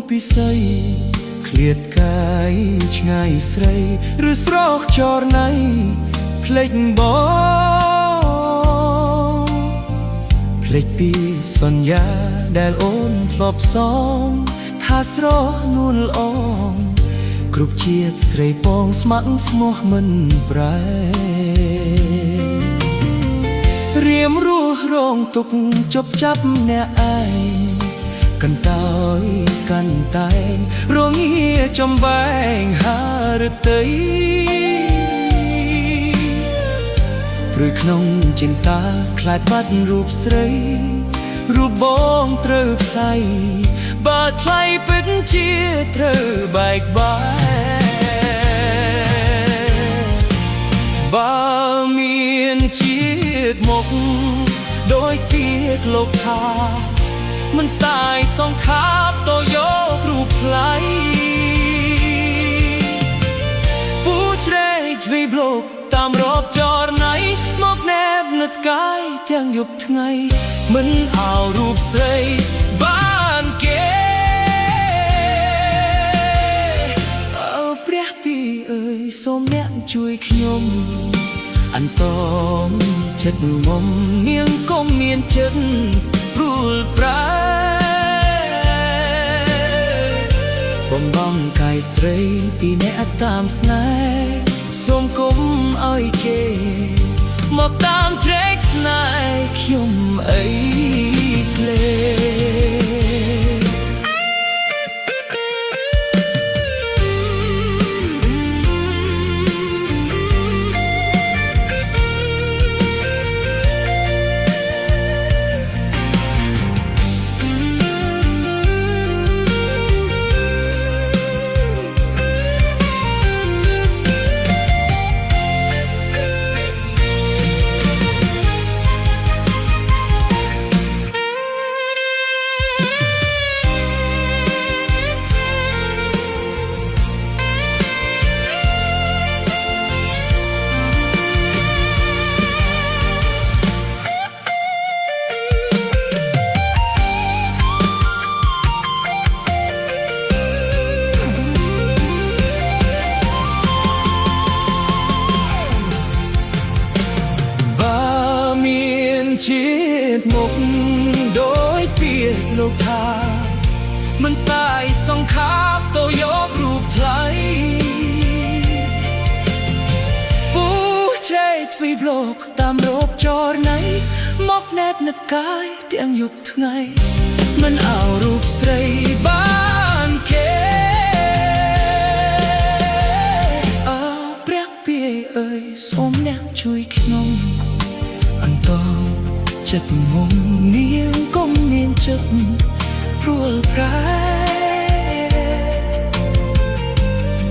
ពិសីឃ្លាតកាយឆ្ងាយស្រីឬស្រស់ចរណៃភ្លេចបងភ្លេចពីសន្យាដែលអូនធ្លាប់សងថាស្រស់នួនល្អងគ្រប់ជាតិស្រីពងស្ម័គ្រស្មោះមិនប្រែរៀមរស់រងទុកជប់ចាប់អ្នកឯងកន្តើយកាន់តែងរងាចំបែងហារតីព្រឺក្នុងចិន្តាខ្លាចបាត់រូបស្រីរូបបងត្រូវផ្សៃបើថ្លៃពិតជាត្រូវបែកបាក់បើមានជាតិមកដោយទៀកលោកថាមិនស្ដាយសងខាបតយករូបថ្លៃពូជ្រែកជ្វីប្លុកតាមរបចរណៃមកណែបនឹកកាយទាំងយប់ថ្ងៃមិនអោរូបស្រីបានគេអើព្រះពីអើយសូមអ្នកជួយខ្ញុំអន្តមចិត្តមុំនាងកុំមានចិត្តព្រួលប្រែបំបងកាយស្រីពីអ្នកតាមស្នេហ៍សូមគុំឲ្យគេមកតាមជ្រែកស្នេហ៍ខ្ញុំអីក្លេជាតិមកដោយពាក្យលោកថាមិនស្ដាយសងខាបតយករូបថ្លៃពូជ្រែកទ្វីប្លុកតាមរបចរណៃមកណែបនឹកកាយទាំងយប់ថ្ងៃមិនអោរូបស្រីបានគេអើព្រះពីអើយសូមអ្នកជួយខ្ញុំអន្តរចិត្តមុំនាងកុំមានចិត្តព្រួលប្រែ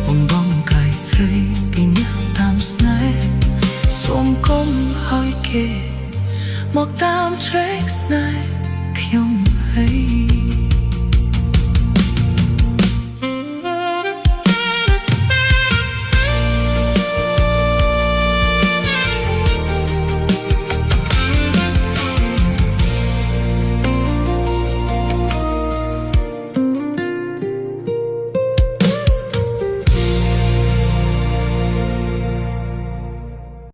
បំបងកាយស្រីពីអ្នកតាមស្នេហ៍សូមកុំឲ្យគេមកតាមជ្រែកស្នេហ៍ខ្ញុំអី